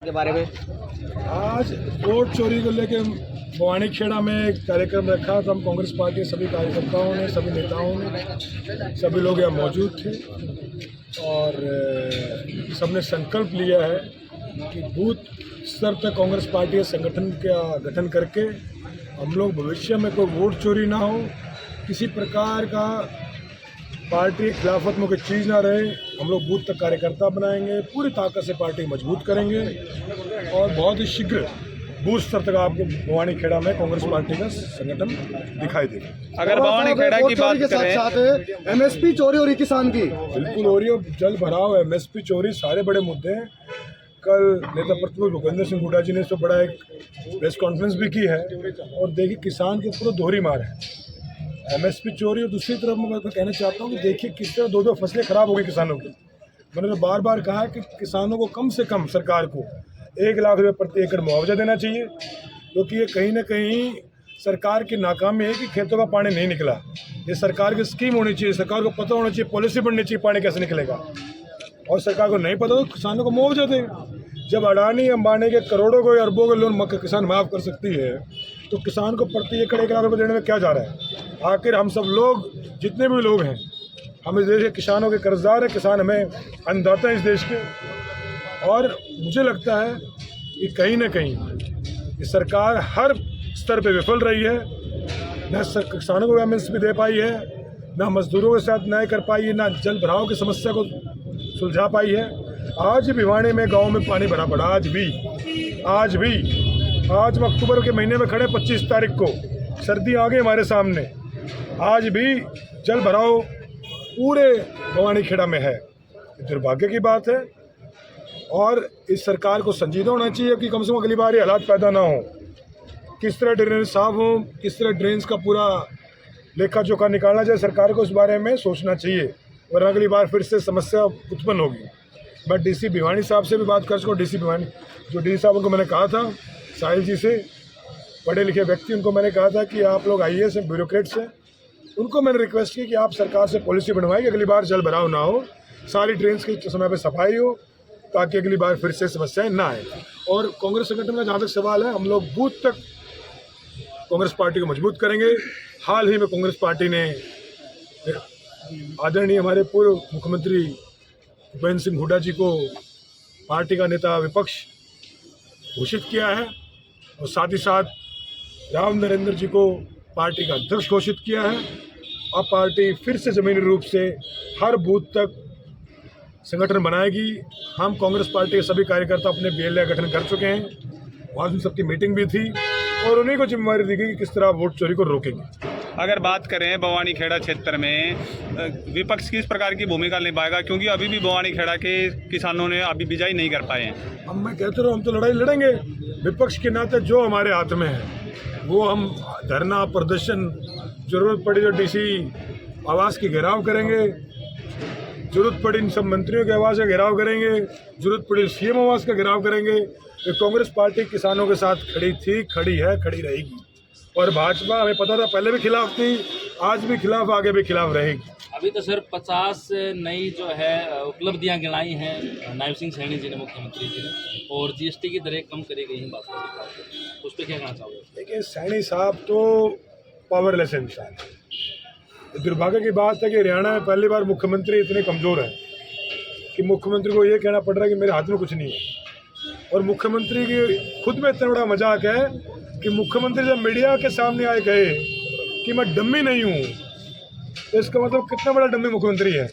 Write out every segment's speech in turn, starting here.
के बारे में। आज वोट चोरी को लेके भवानी खेड़ा में एक कार्यक्रम रखा था। हम कांग्रेस पार्टी के सभी कार्यकर्ताओं ने, सभी नेताओं ने, सभी लोग यहाँ मौजूद थे और सबने संकल्प लिया है कि बूथ स्तर तक कांग्रेस पार्टी के संगठन का गठन करके हम लोग भविष्य में कोई वोट चोरी ना हो, किसी प्रकार का पार्टी के खिलाफत में कोई चीज़ ना रहे। हम लोग बूथ तक कार्यकर्ता बनाएंगे, पूरी ताकत से पार्टी मजबूत करेंगे और बहुत ही शीघ्र बूथ स्तर तक आपको भवानी खेड़ा में कांग्रेस पार्टी का संगठन दिखाई देगा। अगर भवानी खेड़ा की बात करें, एमएसपी चोरी हो रही किसान की, बिल्कुल हो रही है। जल भराव, एमएसपी चोरी, सारे बड़े मुद्दे हैं। कल नेता प्रतिपक्ष भूपेंद्र सिंह हुड्डा जी ने इस पर बड़ा एक प्रेस कॉन्फ्रेंस भी की है और देखिए किसान के पूरा दोहरी मार है, एमएसपी चोरी। और दूसरी तरफ मैं कहना चाहता हूँ कि देखिए किस तरह दो फसलें खराब हो गई किसानों की। मैंने तो बार बार कहा कि किसानों को कम से कम सरकार को 1 लाख रुपये प्रति एकड़ मुआवजा देना चाहिए, क्योंकि ये कहीं ना कहीं सरकार की नाकामी है कि खेतों का पानी नहीं निकला। ये सरकार की स्कीम होनी चाहिए, सरकार को पता होना चाहिए, पॉलिसी बननी चाहिए पानी कैसे निकलेगा। और सरकार को नहीं पता तो किसानों को मुआवजा दें। जब अडानी अंबानी के करोड़ों को या अरबों के लोन किसान माफ़ कर सकती है तो किसान को प्रति एकड़ 1 लाख रुपये देने में क्या जा रहा है। आखिर हम सब लोग, जितने भी लोग हैं, हम इस देश के किसानों के कर्जदार हैं। किसान हमें अन्नदाता हैं इस देश के। और मुझे लगता है कि कहीं ना कहीं ये सरकार हर स्तर पे विफल रही है। न किसानों को एमएसपी दे पाई है, न मजदूरों के साथ न्याय कर पाई है, न जल भराव की समस्या को सुलझा पाई है। आज भिवानी में गांव में पानी भरा पड़ा, आज हम अक्टूबर के महीने में खड़े 25 तारीख को, सर्दी आ गई हमारे सामने, आज भी जल भराव पूरे भवानी खेड़ा में है। दुर्भाग्य की बात है और इस सरकार को संजीदा होना चाहिए कि कम से कम अगली बार ये हालात पैदा ना हो। किस तरह ड्रेनेज साफ हो, किस तरह ड्रेन्स का पूरा लेखा जोखा निकालना चाहिए, सरकार को इस बारे में सोचना चाहिए, वरना अगली बार फिर से समस्या उत्पन्न होगी। मैं डीसी भिवानी साहब से भी बात कर सकूँ। डीसी भिवानी जो डीसी साहब, उनको मैंने कहा था, साहिल जी से, पढ़े लिखे व्यक्ति, उनको मैंने कहा था कि आप लोग आईएएस हैं, ब्यूरोक्रेट्स हैं, उनको मैंने रिक्वेस्ट की कि आप सरकार से पॉलिसी बनवाएं कि अगली बार जल भराव ना हो, सारी ड्रेन्स की समय पर सफाई हो, ताकि अगली बार फिर से समस्याएं ना आए। और कांग्रेस संगठन का जहाँ तक सवाल है, हम लोग बूथ तक कांग्रेस पार्टी को मजबूत करेंगे। हाल ही में कांग्रेस पार्टी ने आदरणीय हमारे पूर्व मुख्यमंत्री भूपेंद्र सिंह हुड्डा जी को पार्टी का नेता विपक्ष घोषित किया है और साथ ही साथ राव नरेंद्र जी को पार्टी का अध्यक्ष घोषित किया है। अब पार्टी फिर से ज़मीनी रूप से हर बूथ तक संगठन बनाएगी। हम कांग्रेस पार्टी के सभी कार्यकर्ता अपने बीएलए गठन कर चुके हैं, वहाँ सबकी मीटिंग भी थी और उन्हीं को जिम्मेदारी दी गई कि किस तरह वोट चोरी को रोकेंगे। अगर बात करें भवानी खेड़ा क्षेत्र में, विपक्ष किस प्रकार की भूमिका निभाएगा, क्योंकि अभी भी भवानी खेड़ा के किसानों ने अभी बिजाई नहीं कर पाए हैं। अब मैं कहते रहा, हम तो लड़ाई लड़ेंगे विपक्ष के नाते, जो हमारे हाथ में है वो हम धरना प्रदर्शन, जरूरत पड़ी तो डीसी आवास की घेराव करेंगे, जरूरत पड़ी इन सब मंत्रियों के आवास का घेराव करेंगे, जरूरत पड़ी सीएम आवास का घेराव करेंगे। ये कांग्रेस पार्टी किसानों के साथ खड़ी थी, खड़ी है, खड़ी रहेगी। और भाजपा, हमें पता था पहले भी खिलाफ थी, आज भी खिलाफ, आगे भी खिलाफ रहेगी। अभी तो सर 50 नई जो है उपलब्धियां गिनाई हैं नायब सिंह सैनी जी ने, मुख्यमंत्री जी ने, और जीएसटी की दरें कम करी गई हैं। बात उस पर क्या कहना चाहोगे? देखिए, सैनी साहब तो पावरलेस इंसान है। दुर्भाग्य की बात है कि हरियाणा में पहली बार मुख्यमंत्री इतने कमज़ोर हैं कि मुख्यमंत्री को ये कहना पड़ रहा है कि मेरे हाथ में कुछ नहीं है। और मुख्यमंत्री की खुद में इतना बड़ा मजाक है कि मुख्यमंत्री जब मीडिया के सामने आए कहे कि मैं डम्मी नहीं हूँ, तो इसका मतलब कितना बड़ा डम्मी मुख्यमंत्री है।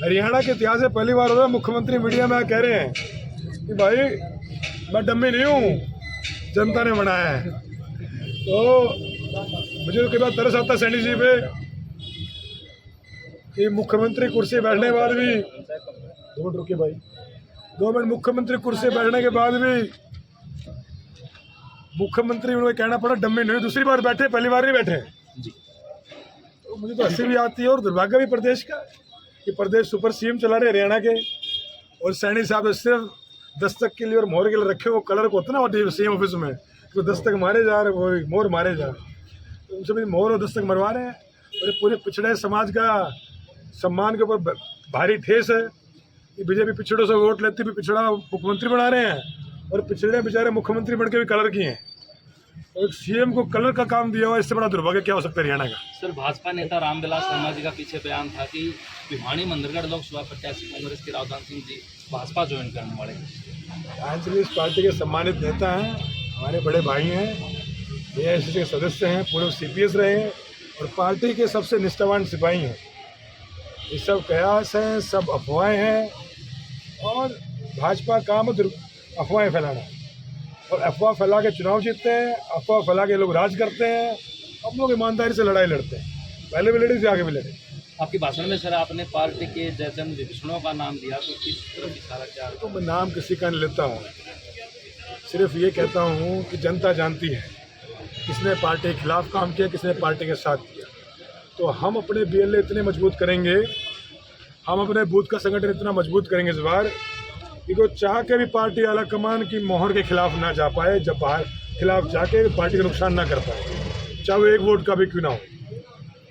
हरियाणा के इतिहास में पहली बार हो रहा है मुख्यमंत्री मीडिया में कह रहे हैं कि भाई मैं डम्मी नहीं हूँ, जनता ने बनाया है। तो मुझे तो कई बार तरस आता सैनी जी पे कि मुख्यमंत्री कुर्सी बैठने के बाद भी, 2 मिनट रुकिए भाई, 2 मिनट, मुख्यमंत्री कुर्सी बैठने के बाद भी मुख्यमंत्री उन्हें कहना पड़ा डम्मी नहीं, दूसरी बार बैठे, पहली बार नहीं बैठे जी। तो मुझे तो हंसी भी आती है और दुर्भाग्य भी प्रदेश का कि प्रदेश सुपर सीएम चला रहे हरियाणा के, और सैनी साहब सिर्फ दस्तक के लिए और मोहर के लिए रखे वो कलर को होता ना सीएम ऑफिस में, तो दस्तक मारे जा रहे, वो मोहर मारे जा रहे, तो उनसे भी मोहर और दस्तक मरवा रहे हैं। और पूरे पिछड़े समाज का सम्मान के ऊपर भारी ठेस है कि बीजेपी पिछड़ों से वोट लेती भी पिछड़ा मुख्यमंत्री बना रहे हैं और पिछले बेचारे मुख्यमंत्री बन के भी कलर किए हैं। और एक सीएम को कलर का काम दिया हुआ, इससे बड़ा दुर्भाग्य क्या हो सकता है हरियाणा का। सर, भाजपा नेता रामविलास शर्मा जी का पीछे बयान था कि भिवानी मंदरगढ़ लोकसभा प्रत्याशी कांग्रेस के रावदान सिंह जी भाजपा ज्वाइन करने वाले हैं। एक्चुअली इस पार्टी के सम्मानित नेता हैं, हमारे बड़े भाई हैं, एआईसीसी के सदस्य हैं, पूर्व सीपीएस रहे हैं और पार्टी के सबसे निष्ठावान सिपाही हैं। ये सब कयास हैं, सब अफवाहें हैं और भाजपा का काम है अफवाहें फैलाना और अफवाह फैला के चुनाव जीतते हैं, अफवाह फैला के लोग राज करते हैं। हम लोग ईमानदारी से लड़ाई लड़ते हैं, पहले भी लड़े थे, आगे भी लड़े। आपके भाषण में सर आपने पार्टी के जयचंद विष्णु का नाम दिया, तो किस तरफ इशारा किया? तो मैं नाम किसी का नहीं लेता हूँ, सिर्फ ये कहता हूँ कि जनता जानती है किसने पार्टी के खिलाफ काम किया, किसने पार्टी के साथ किया। तो हम अपने बीएलए इतने मजबूत करेंगे, हम अपने बूथ का संगठन इतना मजबूत करेंगे इस बार कि कोई चाह के भी पार्टी आला कमान की मोहर के खिलाफ ना जा पाए, जब बाहर खिलाफ जाके पार्टी का नुकसान ना कर पाए, चाहे वो एक वोट का भी क्यों ना हो।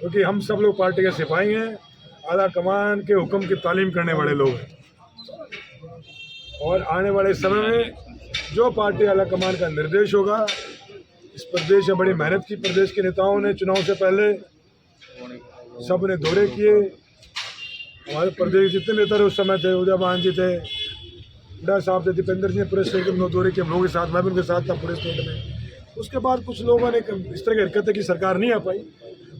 क्योंकि हम सब लोग पार्टी के सिपाही हैं, आला कमान के हुक्म की तालीम करने वाले लोग हैं और आने वाले समय में जो पार्टी आला कमान का निर्देश होगा, इस प्रदेश में बड़ी मेहनत की प्रदेश के नेताओं ने, चुनाव से पहले सब ने दौरे किए। हमारे प्रदेश जितने नेता उस समय थे, उदयमान जी थे, हुड्डा साहब थे, दीपेंद्र जी ने पूरे स्टेट में दौरे किए, हम लोगों के साथ, मैं भी उनके साथ था पूरे स्टेट में। उसके बाद कुछ लोगों ने इस तरह की हरकत की सरकार नहीं आ पाई,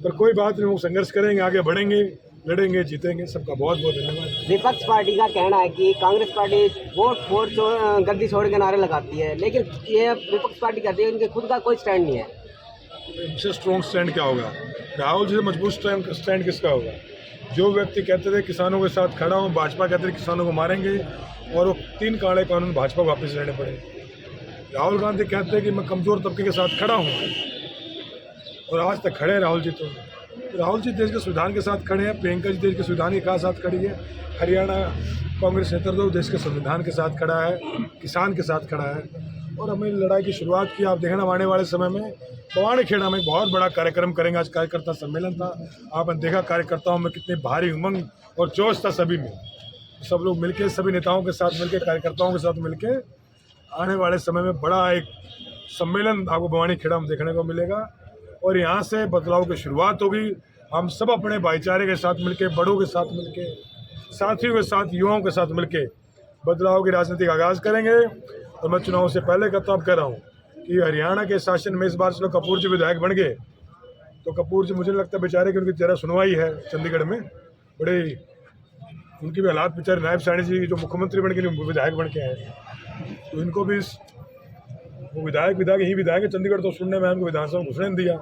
पर कोई बात नहीं, वो संघर्ष करेंगे, आगे बढ़ेंगे, लड़ेंगे, जीतेंगे। सबका बहुत बहुत धन्यवाद। विपक्ष पार्टी का कहना है कि कांग्रेस पार्टी वोट गद्दी छोड़ के नारे लगाती है, लेकिन ये विपक्ष पार्टी कहती है इनके खुद का कोई स्टैंड नहीं है। इनसे स्ट्रॉन्ग स्टैंड क्या होगा? राहुल जी से मजबूत स्टैंड किसका होगा? जो व्यक्ति कहते थे किसानों के साथ खड़ा हूँ, भाजपा कहते थे किसानों को मारेंगे और वो 3 काले कानून भाजपा को वापस लेने पड़े। राहुल गांधी कहते हैं कि मैं कमज़ोर तबके के साथ खड़ा हूँ और आज तक खड़े हैं राहुल जी। तो राहुल जी देश के संविधान के साथ खड़े हैं, प्रियंका जी देश के संविधान के साथ खड़ी है, हरियाणा कांग्रेस नेतृत्व देश के संविधान के साथ खड़ा है, किसान के साथ खड़ा है और हमें लड़ाई की शुरुआत की। आप देखना आने वाले समय में बवानी खेड़ा में बहुत बड़ा कार्यक्रम करेंगे। आज कार्यकर्ता सम्मेलन था, आपने देखा कार्यकर्ताओं में कितनी भारी उमंग और जोश था सभी में। सब लोग मिलके, सभी नेताओं के साथ मिलके, कार्यकर्ताओं के साथ मिलके आने वाले समय में बड़ा एक सम्मेलन आपको बवानी खेड़ा में देखने को मिलेगा और यहाँ से बदलाव की शुरुआत होगी। हम सब अपने भाईचारे के साथ मिलके, बड़ों के साथ मिलके, साथियों के साथ, युवाओं के साथ मिलके बदलाव की राजनीति का आगाज़ करेंगे। और मैं चुनाव से पहले कहता कह रहा हूँ कि हरियाणा के शासन में इस बार चलो कपूर जी विधायक बन गए, तो कपूर जी मुझे लगता है बेचारे की उनकी जरा सुनवाई है चंडीगढ़ में, बड़े उनकी भी हालात बेचारे। नायब साहनी जी जो मुख्यमंत्री बन के विधायक बन के आए, तो इनको भी वो विधायक ही विधायक है चंडीगढ़, तो सुनने में हमको विधानसभा में घुसने दिया।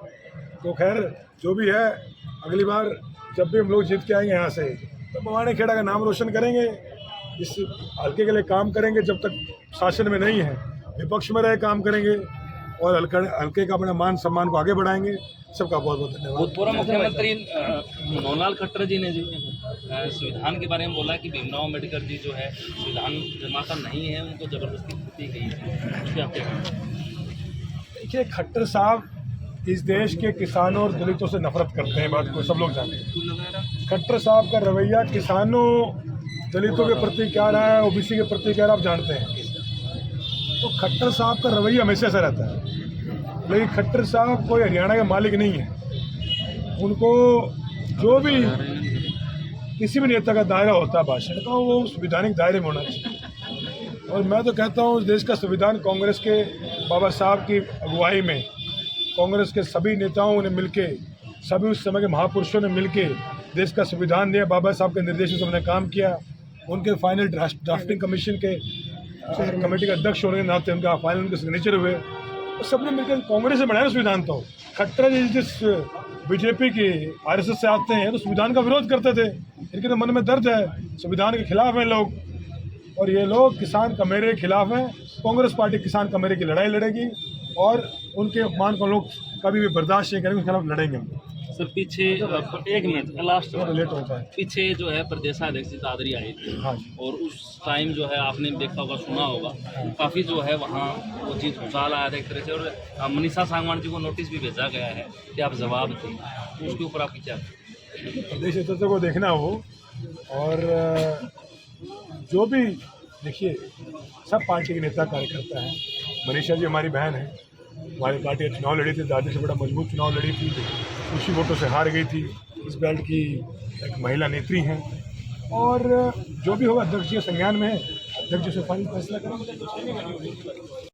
तो खैर जो भी है, अगली बार जब भी हम लोग जीत के आएंगे यहाँ से, तो बवानी खेड़ा का नाम रोशन करेंगे, इस हल्के के लिए काम करेंगे। जब तक शासन में नहीं है, विपक्ष में रहे काम करेंगे और हल्के का अपने मान सम्मान को आगे बढ़ाएंगे। सबका बहुत बहुत धन्यवाद। भूतपूर्व मुख्यमंत्री मनोहरलाल खट्टर जी ने संविधान के बारे में बोला कि भीमराव अम्बेडकर जी जो है संविधान निर्माता नहीं है, उनको जबरदस्ती दी गई है। उस पर आप क्या कहेंगे? देखिए, खट्टर साहब इस देश के किसानों और दलितों से नफरत करते हैं, बात को सब लोग जानते हैं। खट्टर साहब का रवैया किसानों दलितों के प्रति क्या रहा है, ओबीसी के प्रति क्या रहा है, आप जानते हैं। तो खट्टर साहब का रवैया हमेशा से रहता है, लेकिन खट्टर साहब कोई हरियाणा के मालिक नहीं है। उनको जो भी किसी भी नेता का दायरा होता है भाषण का, वो संवैधानिक दायरे में होना चाहिए। और मैं तो कहता हूँ देश का संविधान कांग्रेस के बाबा साहब की अगुवाई में, कांग्रेस के सभी नेताओं ने मिलके, सभी उस समय के महापुरुषों ने मिलके देश का संविधान दिया। बाबा साहब के निर्देशों से हमने काम किया। उनके फाइनल ड्राफ्टिंग कमीशन के कमेटी के अध्यक्ष होने के नाते उनका फाइनल उनके सिग्नेचर हुए, तो सबने मिलकर कांग्रेस से बनाया संविधान। तो खट्टर जी जिस बीजेपी की आरएसएस से आते हैं, तो संविधान का विरोध करते थे। इनके तो मन में दर्द है, संविधान के खिलाफ हैं लोग, और ये लोग किसान कमेरे के खिलाफ हैं। कांग्रेस पार्टी किसान कमेरे की लड़ाई लड़ेगी और उनके अपमान को लोग कभी भी बर्दाश्त नहीं करेंगे, उसके खिलाफ लड़ेंगे हम। सर पीछे 1 मिनट लास्ट लेट होता है। पीछे जो है प्रदेशाध्यक्ष दादरी आई थी, हाँ, और उस टाइम जो है आपने देखा होगा, सुना होगा, काफ़ी जो है वहाँ वो चीज़ उछाल आया था एक तरह से, और मनीषा सांगवान जी को नोटिस भी भेजा गया है कि आप जवाब दें। तो उसके ऊपर आपकी क्या? प्रदेश नेतृत्व को देखना हो और जो भी देखिए, सब पार्टी के नेता कार्यकर्ता हैं। मनीषा जी हमारी बहन है, हमारी पार्टी चुनाव लड़ी थी, दादी से बड़ा मजबूत चुनाव लड़ी थी, कुछ ही वोटों से हार गई थी। इस बेल्ट की एक महिला नेत्री हैं और जो भी होगा अध्यक्ष जी के संज्ञान में है, अध्यक्ष जी से फाइनल फैसला करेंगे।